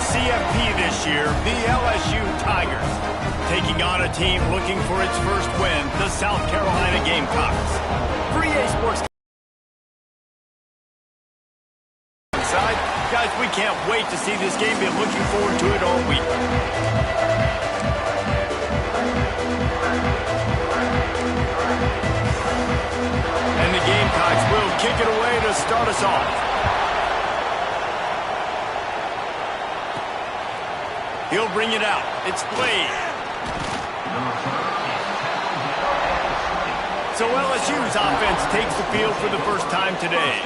CFP this year, the LSU Tigers, taking on a team looking for its first win, the South Carolina Gamecocks. For EA Sports side, guys, we can't wait to see this game. Been looking forward to it all week. And the Gamecocks will kick it away to start us off. He'll bring it out. It's played. So LSU's offense takes the field for the first time today.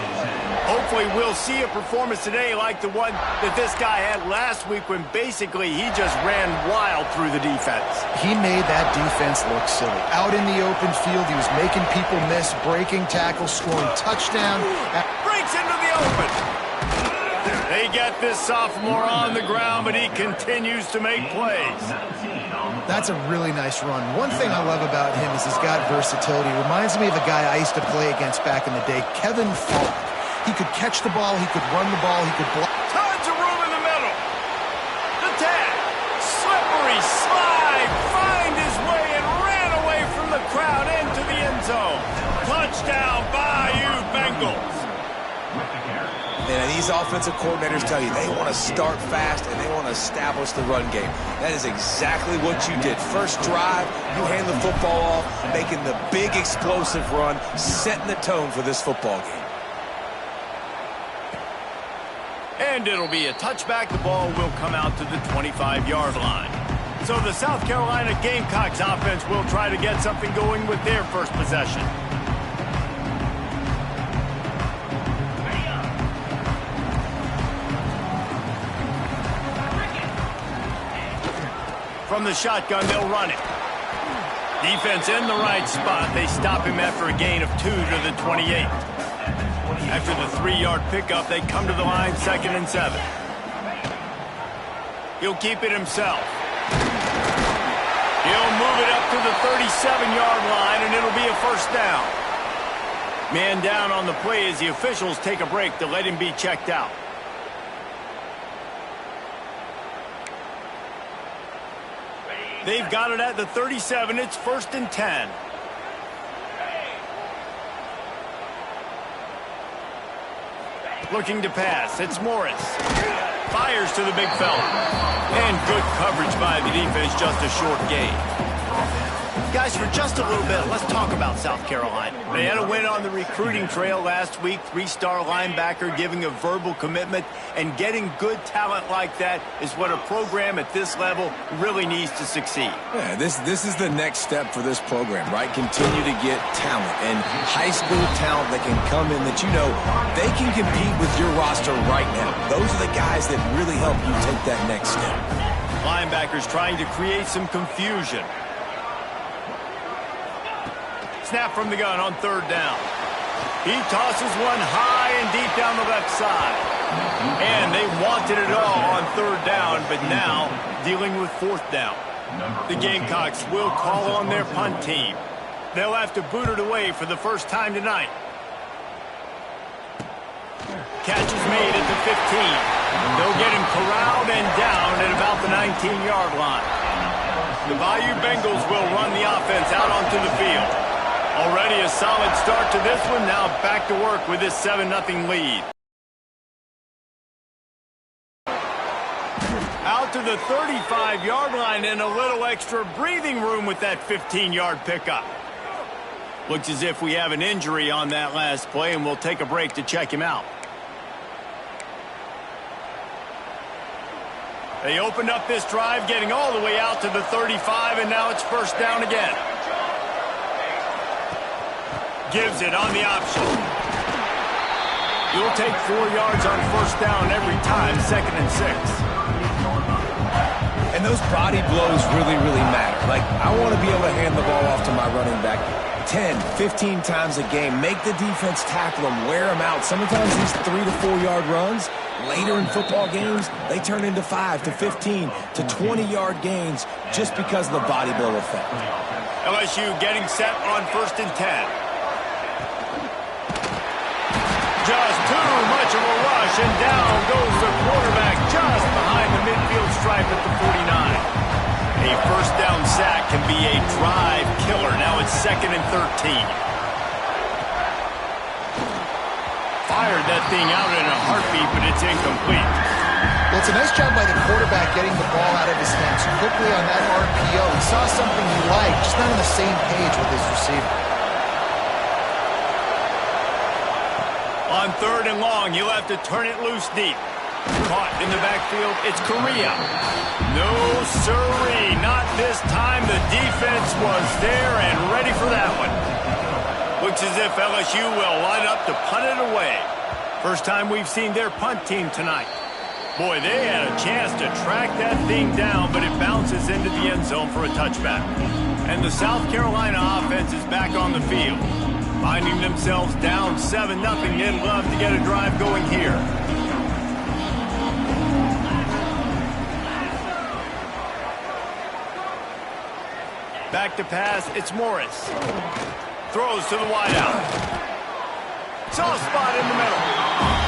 Hopefully we'll see a performance today like the one that this guy had last week when basically he just ran wild through the defense. He made that defense look silly. Out in the open field, he was making people miss, breaking tackles, scoring touchdown. Breaks into the open. They get this sophomore on the ground, but he continues to make plays. That's a really nice run. One thing I love about him is he's got versatility. Reminds me of a guy I used to play against back in the day, Kevin Falk. He could catch the ball, he could run the ball, he could block. Tons of room in the middle. The tag. Slippery slide. Find his way and ran away from the crowd into the end zone. Touchdown, Bayou Bengals. And these offensive coordinators tell you they want to start fast and they want to establish the run game. That is exactly what you did. First drive, you hand the football off, making the big explosive run, setting the tone for this football game. And it'll be a touchback. The ball will come out to the 25-yard line. So the South Carolina Gamecocks offense will try to get something going with their first possession. From the shotgun, they'll run it. Defense in the right spot. They stop him after a gain of 2 to the 28. After the 3-yard pickup, they come to the line, 2nd and 7. He'll keep it himself. He'll move it up to the 37-yard line, and it'll be a first down. Man down on the play as the officials take a break to let him be checked out. They've got it at the 37. It's 1st and 10. Looking to pass. It's Morris. Fires to the big fella. And good coverage by the defense, just a short gain. Guys, for just a little bit, let's talk about South Carolina. They had a win on the recruiting trail last week. 3-star linebacker giving a verbal commitment, and getting good talent like that is what a program at this level really needs to succeed. Yeah, this is the next step for this program, right? Continue to get talent and high school talent that can come in that they can compete with your roster right now. Those are the guys that really help you take that next step. Linebackers trying to create some confusion. Snap from the gun on 3rd down. He tosses one high and deep down the left side. And they wanted it all on 3rd down, but now dealing with 4th down. The Gamecocks will call on their punt team. They'll have to boot it away for the first time tonight. Catch is made at the 15. They'll get him corralled and down at about the 19-yard line. The Bayou Bengals will run the offense out onto the field. Already a solid start to this one. Now back to work with this 7-0 lead. Out to the 35-yard line and a little extra breathing room with that 15-yard pickup. Looks as if we have an injury on that last play, and we'll take a break to check him out. They opened up this drive, getting all the way out to the 35, and now it's 1st down again. Gives it on the option. You'll take 4 yards on 1st down every time, 2nd and 6. And those body blows really, really matter. Like, I want to be able to hand the ball off to my running back 10, 15 times a game. Make the defense tackle him, wear him out. Sometimes these 3 to 4 yard runs, later in football games, they turn into 5 to 15 to 20-yard gains just because of the body blow effect. LSU getting set on 1st and 10. Just too much of a rush, and down goes the quarterback just behind the midfield. 13. Fired that thing out in a heartbeat, but it's incomplete. Well, it's a nice job by the quarterback getting the ball out of his hands quickly on that RPO. He saw something he liked, just not on the same page with his receiver. On 3rd and long, he'll have to turn it loose deep. Caught in the backfield, it's Correa. No sirree, not this time. The defense was there and ready for that one. Looks as if LSU will line up to punt it away. First time we've seen their punt team tonight. Boy, they had a chance to track that thing down, but it bounces into the end zone for a touchback. And the South Carolina offense is back on the field. Finding themselves down 7-0, they'd love to get a drive going here. Back to pass, it's Morris. Throws to the wideout. Soft spot in the middle.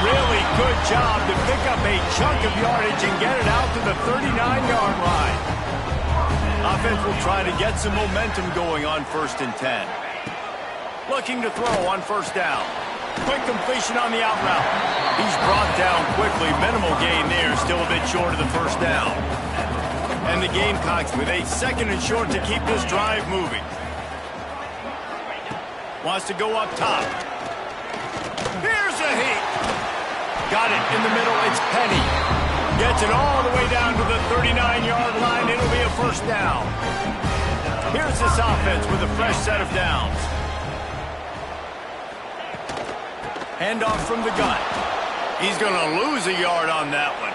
Really good job to pick up a chunk of yardage and get it out to the 39-yard line. Offense will try to get some momentum going on 1st and 10. Looking to throw on 1st down. Quick completion on the out route. He's brought down quickly. Minimal gain there, still a bit short of the 1st down. And the Gamecocks with a 2nd and short to keep this drive moving. Wants to go up top. Here's a heat. Got it in the middle. It's Penny. Gets it all the way down to the 39-yard line. It'll be a 1st down. Here's this offense with a fresh set of downs. Handoff from the gun. He's going to lose a yard on that one.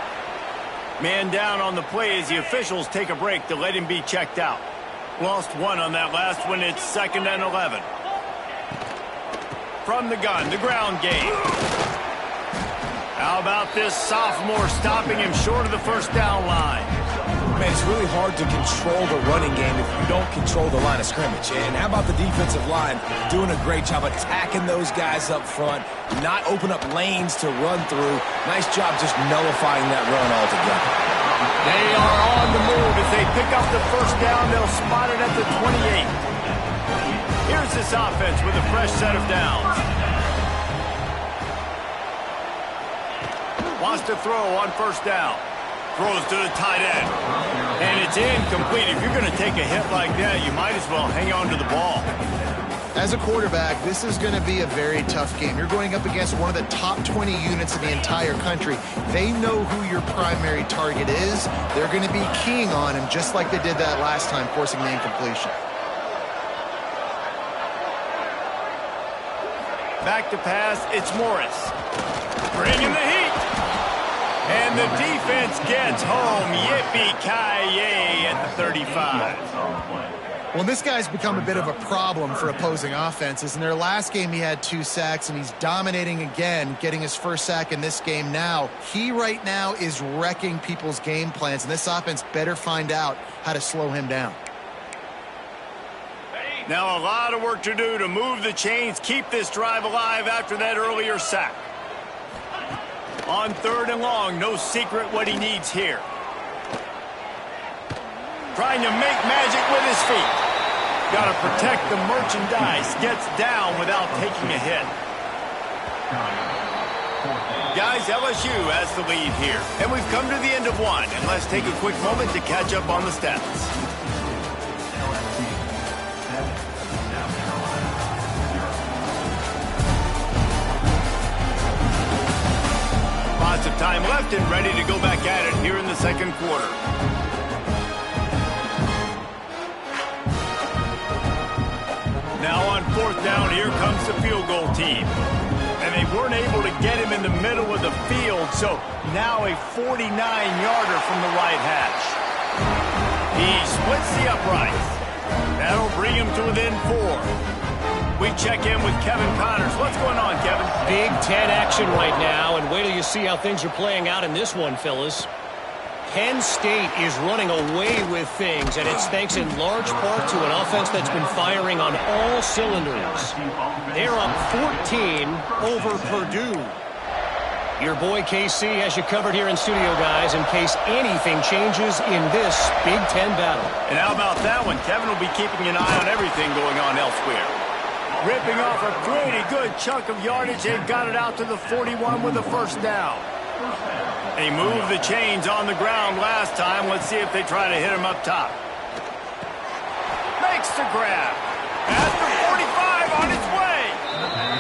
Man down on the play as the officials take a break to let him be checked out. Lost 1 on that last one. It's 2nd and 11. From the gun, the ground game. How about this sophomore stopping him short of the 1st down line? Man, it's really hard to control the running game if you don't control the line of scrimmage. And how about the defensive line doing a great job attacking those guys up front, not open up lanes to run through. Nice job just nullifying that run altogether. They are on the move as they pick up the 1st down. They'll spot it at the 28. Here's this offense with a fresh set of downs. Wants to throw on 1st down. Throws to the tight end. And it's incomplete. If you're going to take a hit like that, you might as well hang on to the ball. As a quarterback, this is going to be a very tough game. You're going up against one of the top 20 units in the entire country. They know who your primary target is. They're going to be keying on him just like they did that last time, forcing the incompletion. Back to pass, it's Morris. Bringing the heat. And the defense gets home. Yippee-ki-yay at the 35. Well, this guy's become a bit of a problem for opposing offenses. In their last game, he had 2 sacks, and he's dominating again, getting his 1st sack in this game now. He right now is wrecking people's game plans, and this offense better find out how to slow him down. Now a lot of work to do to move the chains, keep this drive alive after that earlier sack. On 3rd and long, no secret what he needs here. Trying to make magic with his feet. Got to protect the merchandise. Gets down without taking a hit. Guys, LSU has the lead here. And we've come to the end of 1. And let's take a quick moment to catch up on the stats. Lots of time left and ready to go back at it here in the 2nd quarter. Now on 4th down, here comes the field goal team. And they weren't able to get him in the middle of the field, so now a 49-yarder from the right hash. He splits the uprights. That'll bring him to within 4. We check in with Kevin Connors. What's going on, Kevin? Big Ten action right now, and wait till you see how things are playing out in this one, fellas. Penn State is running away with things, and it's thanks in large part to an offense that's been firing on all cylinders. They're up 14 over Purdue. Your boy KC has you covered here in studio, guys, in case anything changes in this Big Ten battle. And how about that one? Kevin will be keeping an eye on everything going on elsewhere. Ripping off a pretty good chunk of yardage. They've got it out to the 41 with a first down. They moved the chains on the ground last time. Let's see if they try to hit him up top. Makes the grab. At the 45 on its way.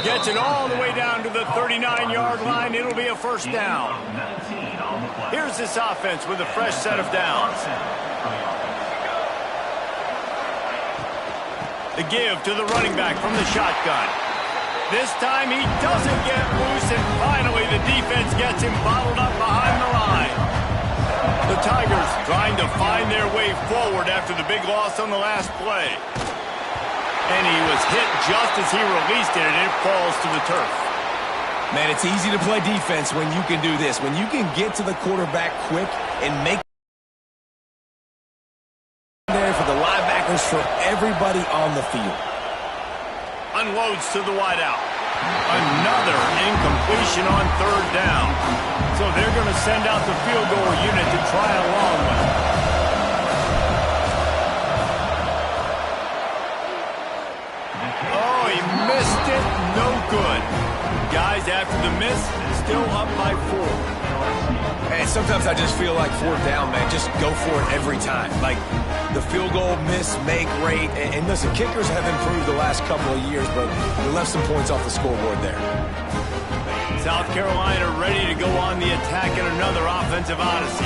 Gets it all the way down to the 39-yard line. It'll be a first down. Here's this offense with a fresh set of downs. The give to the running back from the shotgun. This time he doesn't get loose, and finally the defense gets him bottled up behind the line. The Tigers trying to find their way forward after the big loss on the last play. And he was hit just as he released it, and it falls to the turf. Man, it's easy to play defense when you can do this. When you can get to the quarterback quick and make there for the linebackers, for everybody on the field. Unloads to the wideout. Another incompletion on third down. So they're going to send out the field goal unit to try a long one. Oh, he missed it. No good. Guys, after the miss, still up by 4. And sometimes I just feel like fourth down, man, just go for it every time. Like the field goal miss, make rate. And listen, kickers have improved the last couple of years, but they left some points off the scoreboard there. South Carolina ready to go on the attack in another offensive odyssey.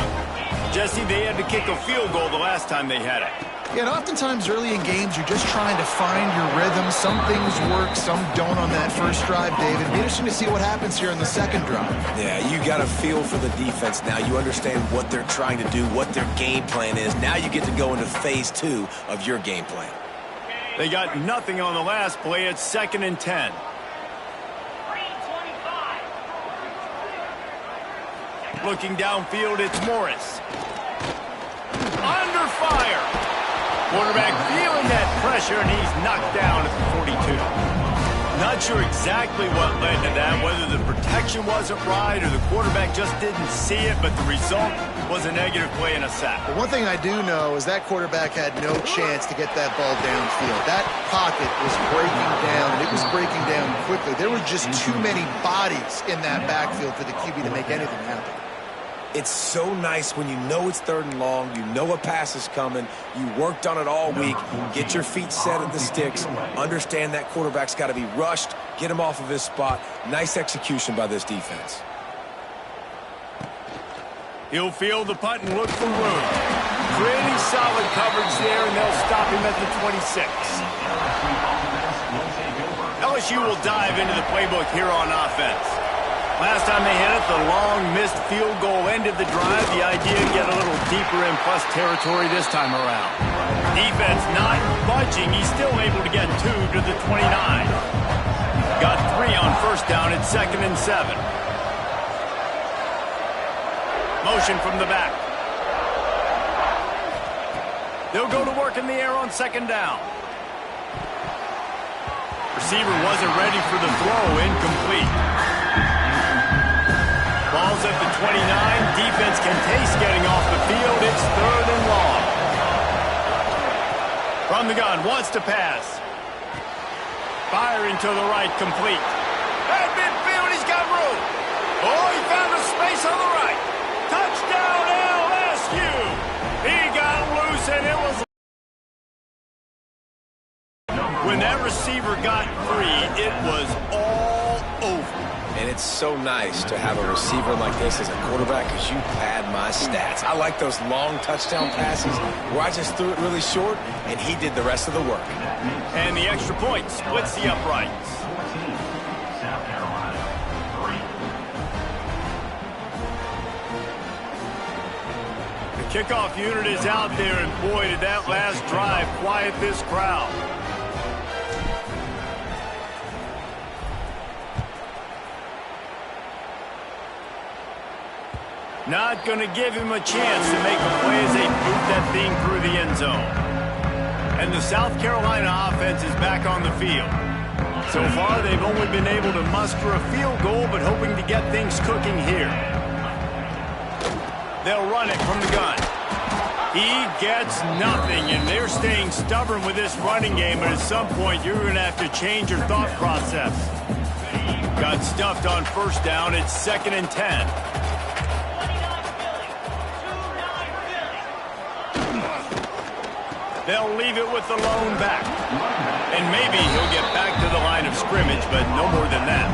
Jesse, they had to kick a field goal the last time they had it. Yeah, and oftentimes early in games, you're just trying to find your rhythm. Some things work, some don't on that first drive, David. It'll be interesting to see what happens here in the second drive. Yeah, you got a feel for the defense now. You understand what they're trying to do, what their game plan is. Now you get to go into phase 2 of your game plan. They got nothing on the last play. It's 2nd and 10. Looking downfield, it's Morris. Under fire. Quarterback feeling that pressure, and he's knocked down at the 42. Not sure exactly what led to that, whether the protection wasn't right or the quarterback just didn't see it, but the result was a negative play and a sack. But one thing I do know is that quarterback had no chance to get that ball downfield. That pocket was breaking down, and it was breaking down quickly. There were just too many bodies in that backfield for the QB to make anything happen. It's so nice when you know it's 3rd and long, you know a pass is coming, you worked on it all week, get your feet set at the sticks, understand that quarterback's got to be rushed, get him off of his spot. Nice execution by this defense. He'll field the punt and look for room. Pretty solid coverage there, and they'll stop him at the 26. LSU will dive into the playbook here on offense. Last time they hit it, the long missed field goal ended the drive. The idea to get a little deeper in plus territory this time around. Defense not budging. He's still able to get 2 to the 29. Got 3 on first down at 2nd and 7. Motion from the back. They'll go to work in the air on 2nd down. Receiver wasn't ready for the throw. Incomplete. Ball's at the 29. Defense can taste getting off the field. It's 3rd and long. From the gun, wants to pass. Firing to the right, complete. At midfield, he's got room. Oh, he found a space on the right. Touchdown, LSU. He got loose, and it was... When that receiver got free, it was all over. And it's so nice to have a receiver like this as a quarterback because you pad my stats. I like those long touchdown passes where I just threw it really short and he did the rest of the work. And the extra point splits the uprights. The kickoff unit is out there, and boy, did that last drive quiet this crowd. Not going to give him a chance to make a play as they boot that thing through the end zone. And the South Carolina offense is back on the field. So far, they've only been able to muster a field goal, but hoping to get things cooking here. They'll run it from the gun. He gets nothing, and they're staying stubborn with this running game, but at some point you're going to have to change your thought process. Got stuffed on first down. It's 2nd and 10. They'll leave it with the lone back. And maybe he'll get back to the line of scrimmage, but no more than that.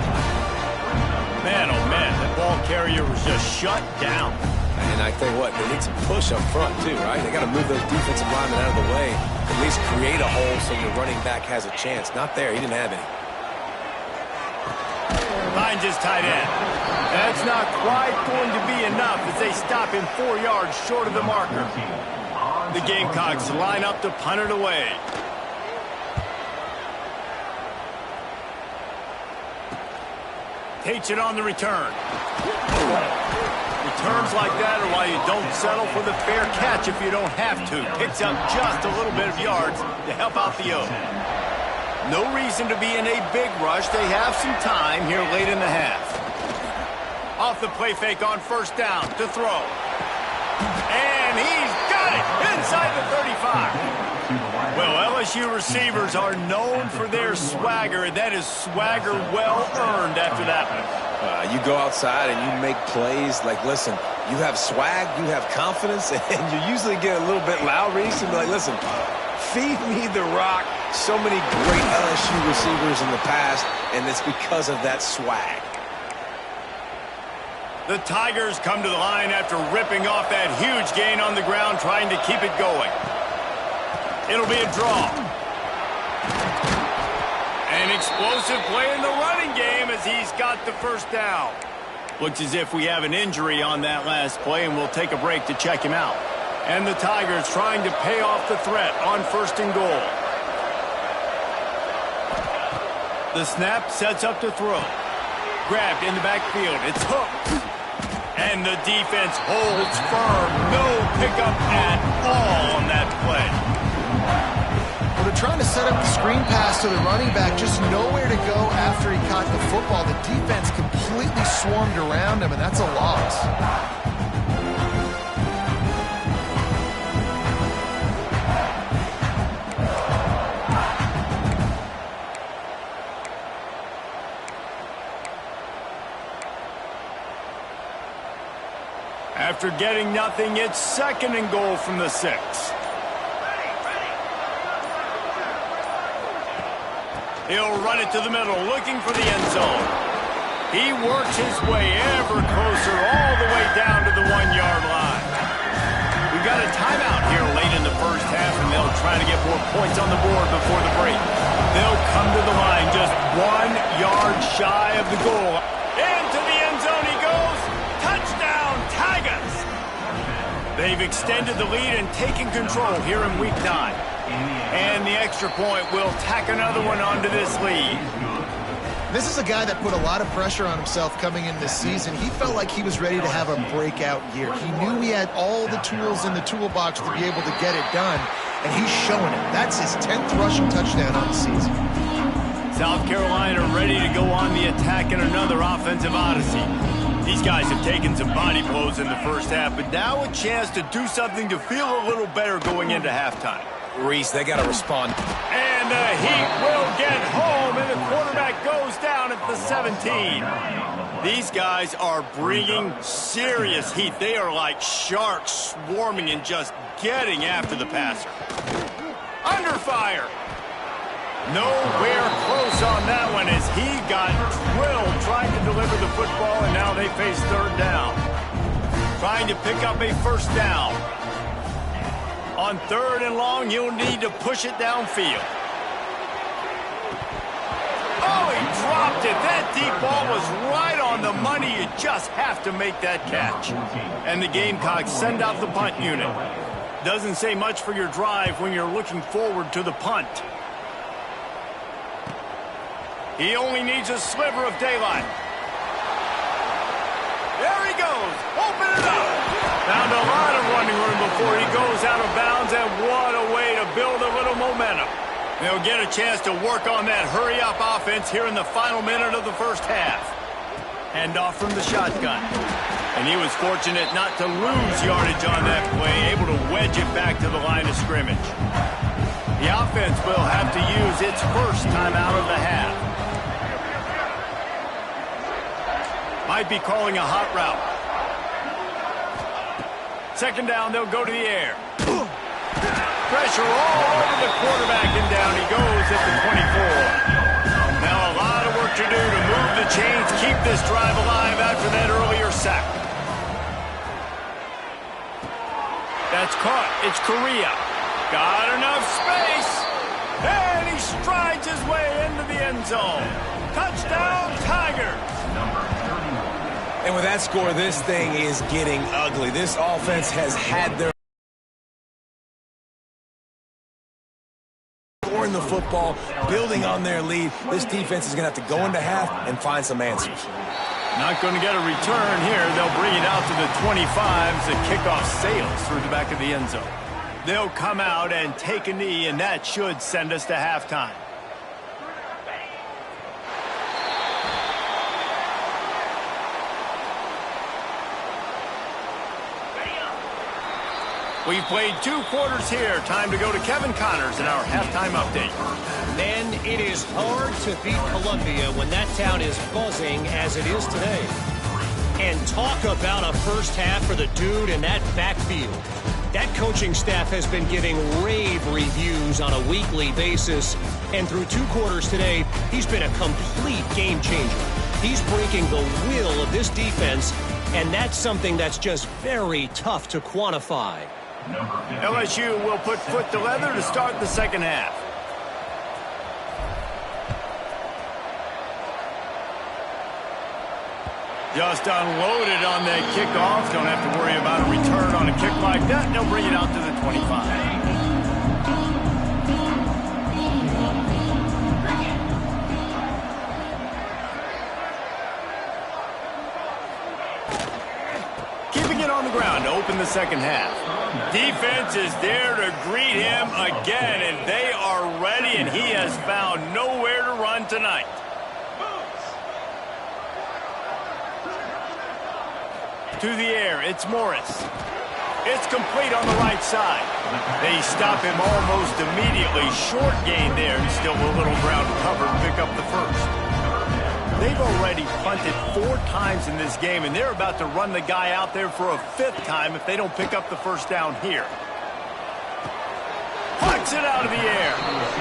Man, oh man, that ball carrier was just shut down. And I tell you what, they need some push up front too, right? They got to move those defensive linemen out of the way. At least create a hole so your running back has a chance. Not there. He didn't have any. Finds his tight end. That's not quite going to be enough as they stop him 4 yards short of the marker. The Gamecocks line up to punt it away. Takes it on the return. Returns like that are why you don't settle for the fair catch if you don't have to. Picks up just a little bit of yards to help out the O. No reason to be in a big rush. They have some time here late in the half. Off the play fake on first down to throw. And he's got it inside the 35. Well, LSU receivers are known for their swagger, and that is swagger well earned after that one. You go outside and you make plays. Like, listen, you have swag, you have confidence, and you usually get a little bit loud, Reese, and be like, listen, feed me the rock. So many great LSU receivers in the past, and it's because of that swag. The Tigers come to the line after ripping off that huge gain on the ground, trying to keep it going. It'll be a draw. An explosive play in the running game as he's got the first down. Looks as if we have an injury on that last play, and we'll take a break to check him out. And the Tigers trying to pay off the threat on 1st and goal. The snap sets up to throw. Grabbed in the backfield. It's hooked. And the defense holds firm. No pickup at all on that play. Well, they're trying to set up the screen pass to the running back, just nowhere to go after he caught the football. The defense completely swarmed around him, and that's a loss. After getting nothing, it's 2nd and goal from the 6. He'll run it to the middle, looking for the end zone. He works his way ever closer all the way down to the 1-yard line. We've got a timeout here late in the first half, and they'll try to get more points on the board before the break. They'll come to the line just 1 yard shy of the goal. Into the end zone he goes. Touchdown, Tigers! They've extended the lead and taken control here in Week 9. And the extra point will tack another one onto this lead. This is a guy that put a lot of pressure on himself coming in this season. He felt like he was ready to have a breakout year. He knew he had all the tools in the toolbox to be able to get it done, and he's showing it. That's his 10th rushing touchdown on the season. South Carolina ready to go on the attack in another offensive odyssey. These guys have taken some body blows in the first half, but now a chance to do something to feel a little better going into halftime. Reese, they got to respond. And the Heat will get home, and the quarterback goes down at the 17. These guys are bringing serious heat. They are like sharks swarming and just getting after the passer. Under fire. Nowhere close on that one as he got drilled trying to deliver the football, and now they face 3rd down. Trying to pick up a first down. On 3rd and long, you'll need to push it downfield. Oh, he dropped it. That deep ball was right on the money. You just have to make that catch. And the Gamecocks send out the punt unit. Doesn't say much for your drive when you're looking forward to the punt. He only needs a sliver of daylight. There he goes. Open it up. Found a lot of running room before he goes out of bounds, and what a way to build a little momentum. They'll get a chance to work on that hurry-up offense here in the final minute of the first half. Handoff from the shotgun. And he was fortunate not to lose yardage on that play, able to wedge it back to the line of scrimmage. The offense will have to use its first timeout of the half. Might be calling a hot route. Second down, they'll go to the air. Pressure all over the quarterback, and down he goes at the 24. Now a lot of work to do to move the chains, keep this drive alive after that earlier sack. That's caught. It's Correa. Got enough space. And he strides his way into the end zone. Touchdown, Tigers. And with that score, this thing is getting ugly. This offense has had their scoring the football, building on their lead. This defense is going to have to go into half and find some answers. Not going to get a return here. They'll bring it out to the 25s. The kickoff sails through the back of the end zone. They'll come out and take a knee, and that should send us to halftime. We've played 2 quarters here. Time to go to Kevin Connors in our halftime update. Men, it is hard to beat Columbia when that town is buzzing as it is today. And talk about a first half for the dude in that backfield. That coaching staff has been giving rave reviews on a weekly basis. And through 2 quarters today, he's been a complete game changer. He's breaking the will of this defense, and that's something that's just very tough to quantify. LSU will put foot to leather to start the second half. Just unloaded on that kickoff. Don't have to worry about a return on a kick like that. They'll bring it out to the 25. Keeping it on the ground to open the second half. Defense is there to greet him again, and they are ready, and he has found nowhere to run tonight. To the air, it's Morris. It's complete on the right side. They stop him almost immediately. Short gain there, and still a little ground covered. Pick up the first. They've already punted 4 times in this game, and they're about to run the guy out there for a 5th time if they don't pick up the first down here. Puts it out of the air.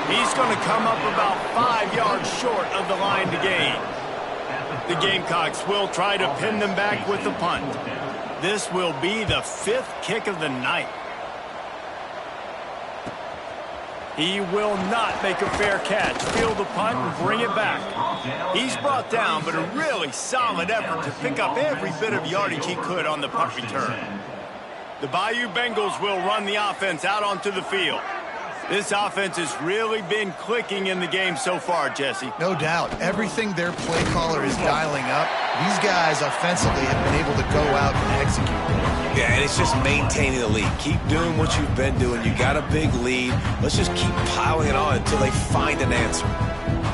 He's going to come up about 5 yards short of the line to gain. The Gamecocks will try to pin them back with the punt. This will be the 5th kick of the night. He will not make a fair catch. Field the punt and bring it back. He's brought down, but a really solid effort to pick up every bit of yardage he could on the punt return. The Bayou Bengals will run the offense out onto the field. This offense has really been clicking in the game so far, Jesse. No doubt. Everything their play caller is dialing up, these guys offensively have been able to go out and execute. Yeah, and it's just maintaining the lead. Keep doing what you've been doing. You got a big lead. Let's just keep piling it on until they find an answer.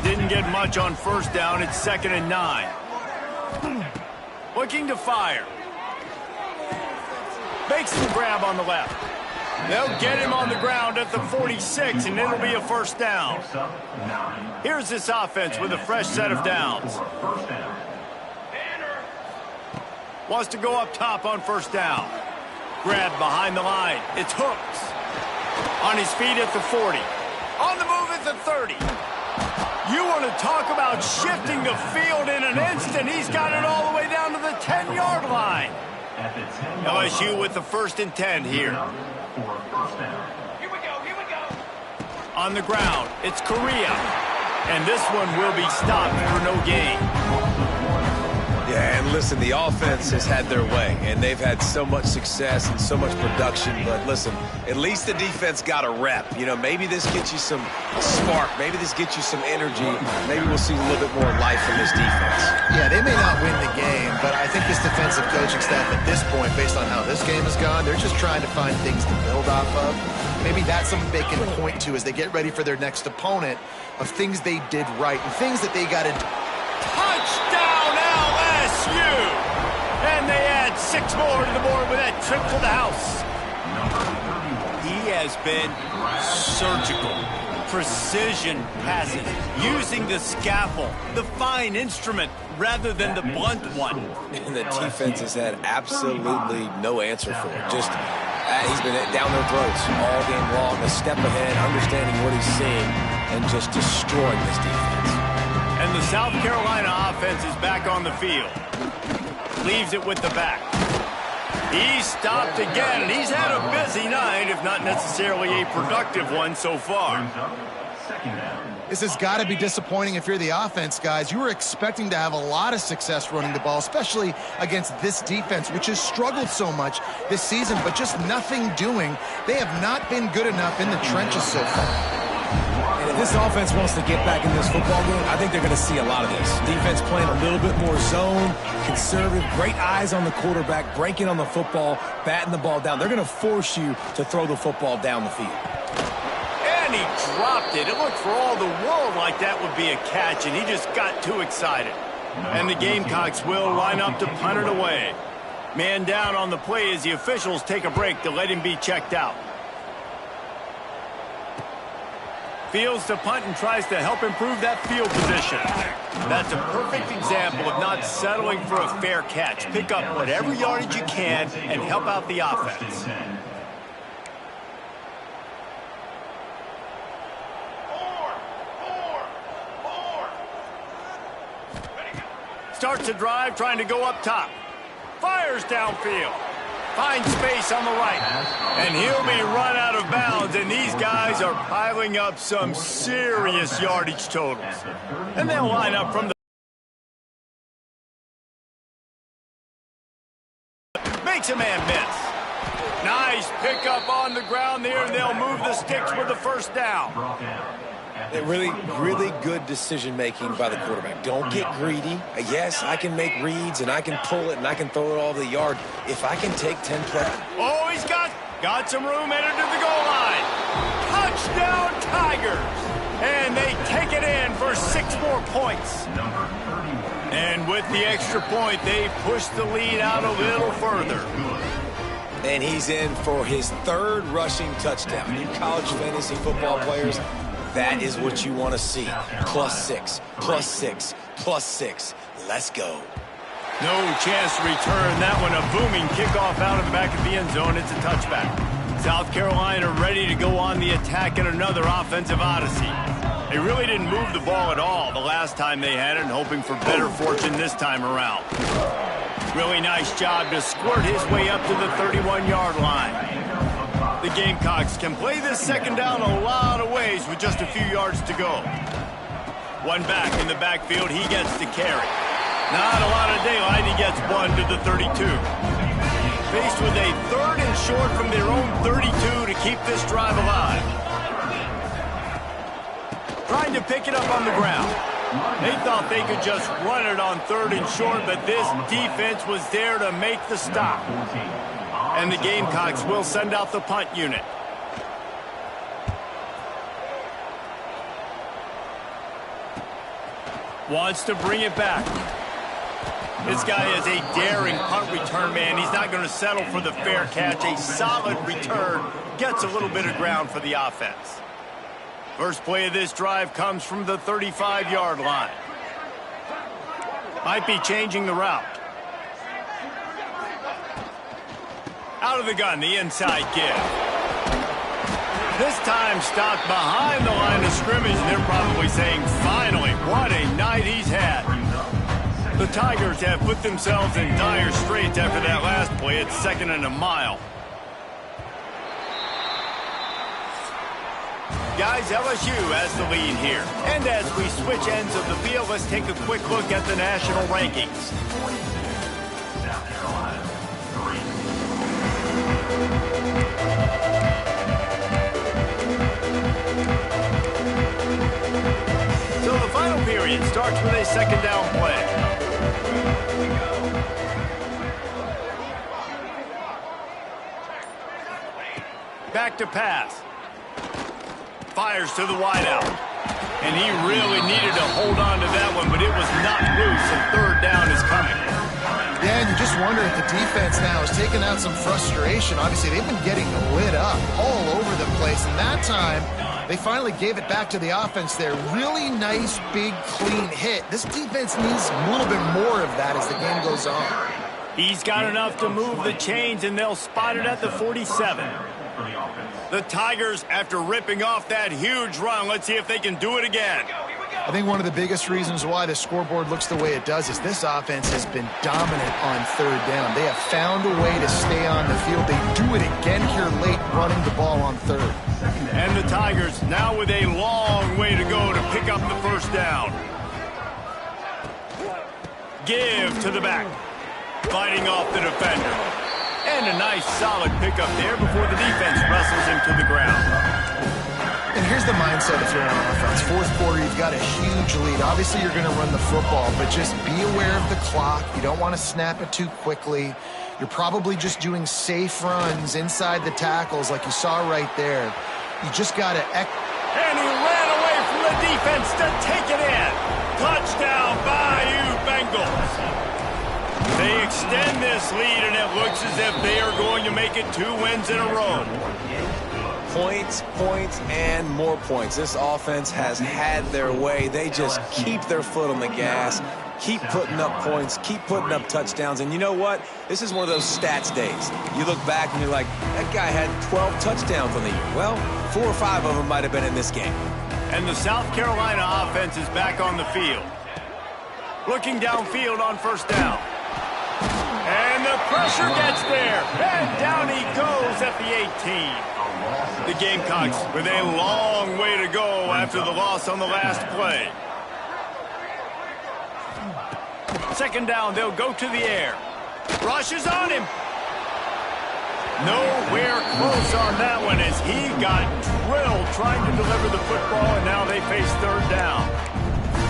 Didn't get much on first down. It's 2nd and 9. Looking to fire. Makes the grab on the left. They'll get him on the ground at the 46, and it'll be a first down. Here's this offense with a fresh set of downs. Wants to go up top on first down. Grab behind the line. It's Hooks. On his feet at the 40. On the move at the 30. You want to talk about shifting the field in an instant. He's got it all the way down to the 10-yard line. LSU with the 1st and 10 here. Here we go. On the ground, it's Correa. And this one will be stopped for no gain. Yeah, and listen, the offense has had their way, and they've had so much success and so much production. But listen, at least the defense got a rep. You know, maybe this gets you some spark. Maybe this gets you some energy. Maybe we'll see a little bit more life from this defense. Yeah, they may not win the game, but I think this defensive coaching staff at this point, based on how this game has gone, they're just trying to find things to build off of. Maybe that's something they can point to as they get ready for their next opponent of things they did right and things that they got to do. Touchdown, LSU! And they add 6 more to the board with that trip to the house. has been surgical. Precision passes, using the scaffold, the fine instrument, rather than the blunt one. And the defense has had absolutely no answer for it. Just, he's been down their throats all game long, a step ahead, understanding what he's seeing, and just destroying this defense. And the South Carolina offense is back on the field. Leaves it with the back. He's stopped again, and he's had a busy night, if not necessarily a productive one so far. This has got to be disappointing if you're the offense, guys. You were expecting to have a lot of success running the ball, especially against this defense, which has struggled so much this season, but just nothing doing. They have not been good enough in the trenches so far. And if this offense wants to get back in this football game, I think they're going to see a lot of this. Defense playing a little bit more zone, conservative, great eyes on the quarterback, breaking on the football, batting the ball down. They're going to force you to throw the football down the field. And he dropped it. It looked for all the world like that would be a catch, and he just got too excited. And the Gamecocks will line up to punt it away. Man down on the play as the officials take a break to let him be checked out. Fields to punt and tries to help improve that field position. That's a perfect example of not settling for a fair catch. Pick up whatever yardage you can and help out the offense. Starts a drive trying to go up top. Fires downfield. Finds space on the right. And he'll be run out of bounds, and these guys are piling up some serious yardage totals. And they'll line up from the... Makes a man miss. Nice pickup on the ground there, and they'll move the sticks with the first down. Really, really good decision-making by the quarterback. Don't get greedy. Yes, I can make reads, and I can pull it, and I can throw it all the yard. If I can take 10 plays. Oh, he's got some room headed to the goal line. Touchdown, Tigers. And they take it in for 6 more points. And with the extra point, they push the lead out a little further. And he's in for his 3rd rushing touchdown. You college fantasy football players, that is what you want to see. +6, +6, +6. Let's go. No chance to return that one. A booming kickoff out of the back of the end zone. It's a touchback. South Carolina ready to go on the attack in another offensive odyssey. They really didn't move the ball at all the last time they had it, and hoping for better fortune this time around. Really nice job to squirt his way up to the 31-yard line. The Gamecocks can play this second down a lot of ways with just a few yards to go. One back in the backfield, he gets to carry. Not a lot of daylight, he gets one to the 32. Faced with a 3rd and short from their own 32 to keep this drive alive. Trying to pick it up on the ground. They thought they could just run it on 3rd and short, but this defense was there to make the stop. And the Gamecocks will send out the punt unit. Wants to bring it back. This guy is a daring punt return man. He's not going to settle for the fair catch. A solid return gets a little bit of ground for the offense. First play of this drive comes from the 35-yard line. Might be changing the route. Out of the gun, the inside give. This time stopped behind the line of scrimmage. They're probably saying, finally, what a night he's had. The Tigers have put themselves in dire straits after that last play. It's 2nd and a mile. Guys, LSU has the lead here. And as we switch ends of the field, let's take a quick look at the national rankings. So the final period starts with a 2nd down play. Back to pass. Fires to the wideout. And he really needed to hold on to that one, but it was not loose, and 3rd down is coming. Yeah, and you just wonder if the defense now has taken out some frustration. Obviously, they've been getting lit up all over the place, and that time they finally gave it back to the offense there. Really nice, big, clean hit. This defense needs a little bit more of that as the game goes on. He's got enough to move the chains, and they'll spot it at the 47. The Tigers, after ripping off that huge run, let's see if they can do it again. I think one of the biggest reasons why the scoreboard looks the way it does is this offense has been dominant on third down. They have found a way to stay on the field. They do it again here late, running the ball on third. And the Tigers now with a long way to go to pick up the first down. Give to the back. Fighting off the defender. And a nice solid pickup there before the defense wrestles him to the ground. And here's the mindset if you're on offense. Fourth quarter, you've got a huge lead. Obviously, you're going to run the football, but just be aware of the clock. You don't want to snap it too quickly. You're probably just doing safe runs inside the tackles like you saw right there. You just got to... And he ran away from the defense to take it in. Touchdown, Bayou Bengals. They extend this lead, and it looks as if they are going to make it 2 wins in a row. Points, points, and more points. This offense has had their way. They just keep their foot on the gas, keep putting up points, keep putting up touchdowns. And you know what? This is one of those stats days. You look back and you're like, that guy had 12 touchdowns on the year. Well, 4 or 5 of them might have been in this game. And the South Carolina offense is back on the field. Looking downfield on first down. And the pressure gets there. And down he goes at the 18. The Gamecocks with a long way to go after the loss on the last play. Second down, they'll go to the air. Rush is on him. Nowhere close on that one as he got drilled trying to deliver the football, and now they face third down.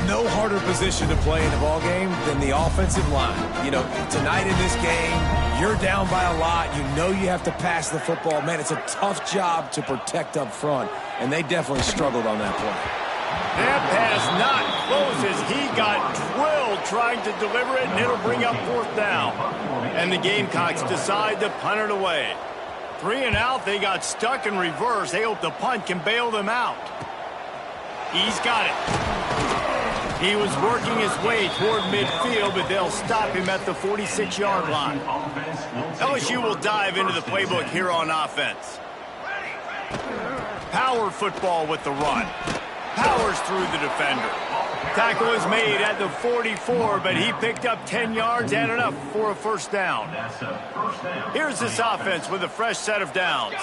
No harder position to play in the ball game than the offensive line. You know, tonight in this game, you're down by a lot. You know you have to pass the football. Man, it's a tough job to protect up front, and they definitely struggled on that play. That pass not close as he got drilled trying to deliver it, and it'll bring up fourth down. And the Gamecocks decide to punt it away. 3 and out, they got stuck in reverse. They hope the punt can bail them out. He's got it. He was working his way toward midfield, but they'll stop him at the 46-yard line. LSU will dive into the playbook here on offense. Power football with the run. Powers through the defender. Tackle is made at the 44, but he picked up 10 yards and enough for a first down. Here's this offense with a fresh set of downs.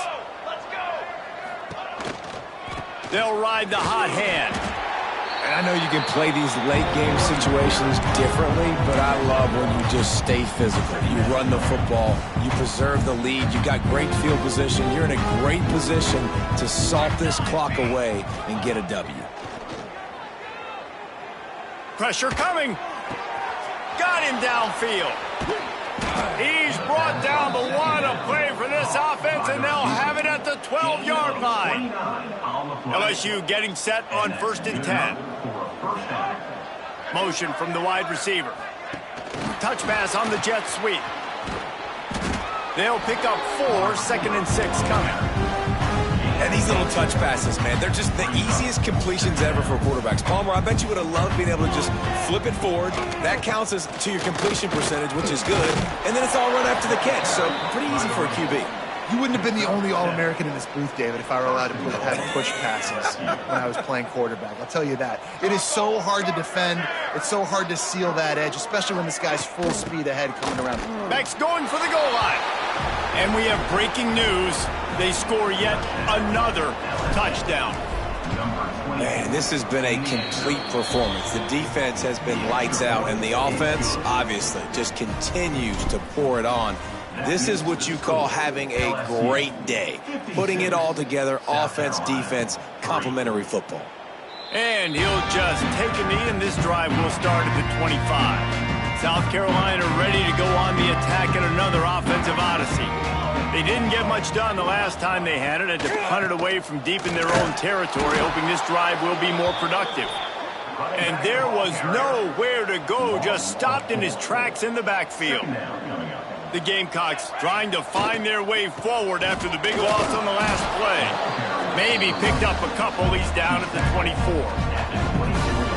They'll ride the hot hand. And I know you can play these late game situations differently, but I love when you just stay physical. You run the football, you preserve the lead, you got great field position, you're in a great position to salt this clock away and get a W. Pressure coming. Got him downfield. He's brought down the one of play for this offense, and they'll have it at the 12-yard line. LSU getting set on 1st and 10. Motion from the wide receiver. Touch pass on the jet sweep. They'll pick up 4, 2nd and 6 coming. And these little touch passes, man, they're just the easiest completions ever for quarterbacks. Palmer, I bet you would have loved being able to just flip it forward. That counts as to your completion percentage, which is good. And then it's all run after the catch, so pretty easy for a QB. You wouldn't have been the only All-American in this booth, David, if I were allowed to have push passes when I was playing quarterback. I'll tell you that. It is so hard to defend. It's so hard to seal that edge, especially when this guy's full speed ahead coming around. Beck's going for the goal line. And we have breaking news. They score yet another touchdown. Man, this has been a complete performance. The defense has been lights out, and the offense, obviously, just continues to pour it on. This is what you call having a great day. Putting it all together, offense, defense, complementary football. And he'll just take a knee, and this drive will start at the 25. South Carolina ready to go on the attack in another offensive odyssey. They didn't get much done the last time they had it, and to punt it away from deep in their own territory, hoping this drive will be more productive. And there was nowhere to go, just stopped in his tracks in the backfield. The Gamecocks trying to find their way forward after the big loss on the last play. Maybe picked up a couple. He's down at the 24.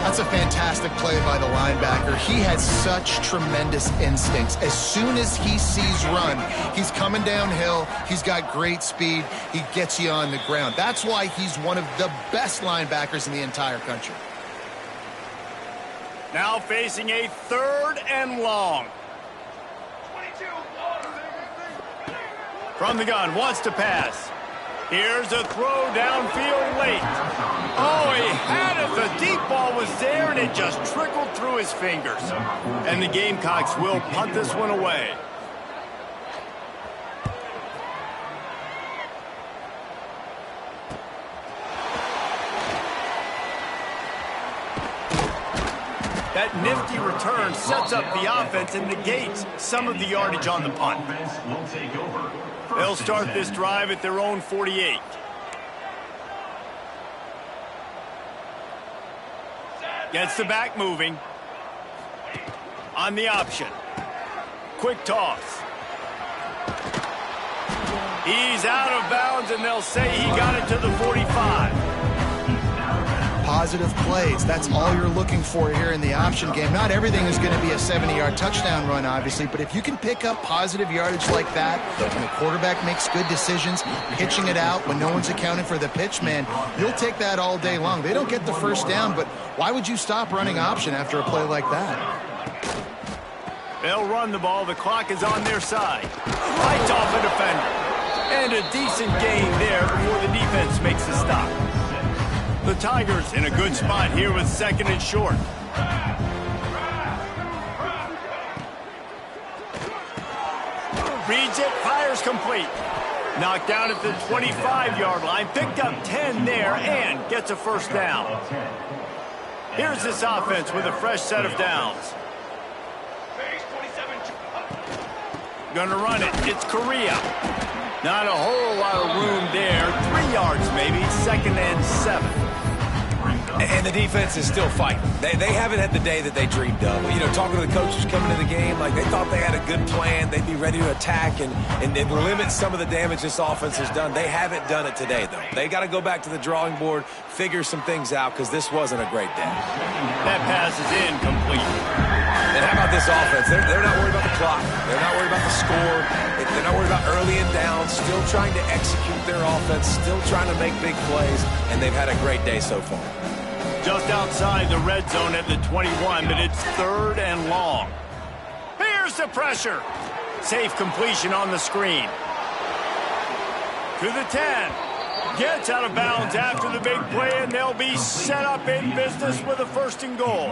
That's a fantastic play by the linebacker. He has such tremendous instincts. As soon as he sees run, he's coming downhill. He's got great speed. He gets you on the ground. That's why he's one of the best linebackers in the entire country. Now facing a 3rd and long. From the gun, wants to pass. Here's a throw downfield late. Oh, he had it. The deep ball was there, and it just trickled through his fingers. And the Gamecocks will punt this one away. That nifty return sets up the offense and negates some of the yardage on the punt. They'll start this drive at their own 48. Gets the back moving. On the option. Quick toss. He's out of bounds, and they'll say he got it to the 45. Positive plays. That's all you're looking for here in the option game. Not everything is going to be a 70-yard touchdown run, obviously, but if you can pick up positive yardage like that, and the quarterback makes good decisions, pitching it out when no one's accounting for the pitch, man, you'll take that all day long. They don't get the first down, but why would you stop running option after a play like that? They'll run the ball. The clock is on their side. Fights off a defender. And a decent gain there before the defense makes the stop. The Tigers in a good spot here with 2nd and short. Reads it, fires complete. Knocked down at the 25-yard line, picked up 10 there, and gets a first down. Here's this offense with a fresh set of downs. Gonna run it. It's Correa. Not a whole lot of room there. 3 yards maybe, 2nd and 7. And the defense is still fighting. They haven't had the day that they dreamed of. You know, talking to the coaches coming into the game, like they thought they had a good plan. They'd be ready to attack and limit some of the damage this offense has done. They haven't done it today, though. They got to go back to the drawing board, figure some things out, because this wasn't a great day. That pass is incomplete. And how about this offense? They're not worried about the clock. They're not worried about the score. They're not worried about early and down. Still trying to execute their offense. Still trying to make big plays. And they've had a great day so far. Just outside the red zone at the 21, but it's 3rd and long. Here's the pressure. Safe completion on the screen. To the 10. Gets out of bounds after the big play, and they'll be set up in business with a 1st and goal.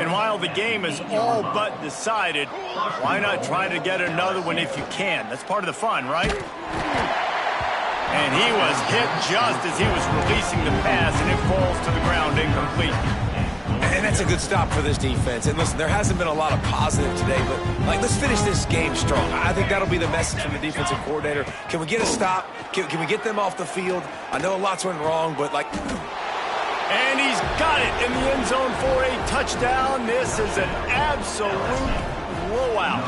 And while the game is all but decided, why not try to get another one if you can? That's part of the fun, right? And he was hit just as he was releasing the pass, and it falls to the ground incomplete. And that's a good stop for this defense. And listen, there hasn't been a lot of positive today, but let's finish this game strong. I think that'll be the message from the defensive coordinator. Can we get a stop? Can we get them off the field? I know lots went wrong, but And he's got it in the end zone for a touchdown. This is an absolute blowout.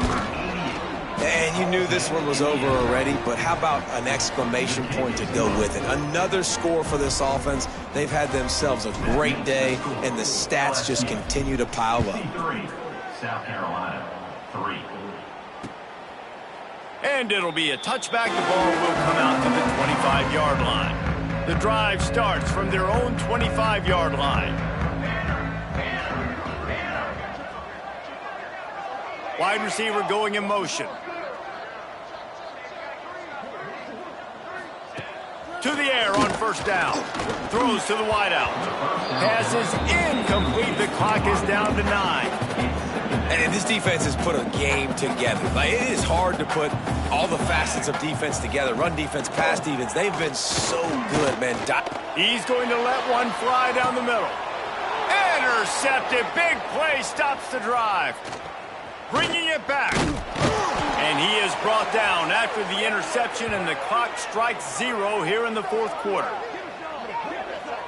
And you knew this one was over already, but how about an exclamation point to go with it? Another score for this offense. They've had themselves a great day, and the stats just continue to pile up. South Carolina, 3. And it'll be a touchback. The ball will come out to the 25-yard line. The drive starts from their own 25-yard line. Wide receiver going in motion. To the air on 1st down. Throws to the wideout. Pass is incomplete. The clock is down to 9. And this defense has put a game together. It is hard to put all the facets of defense together. Run defense, pass defense. They've been so good, man. He's going to let one fly down the middle. Intercepted. Big play stops the drive. Bringing it back. And he is brought down after the interception, and the clock strikes 0 here in the 4th quarter.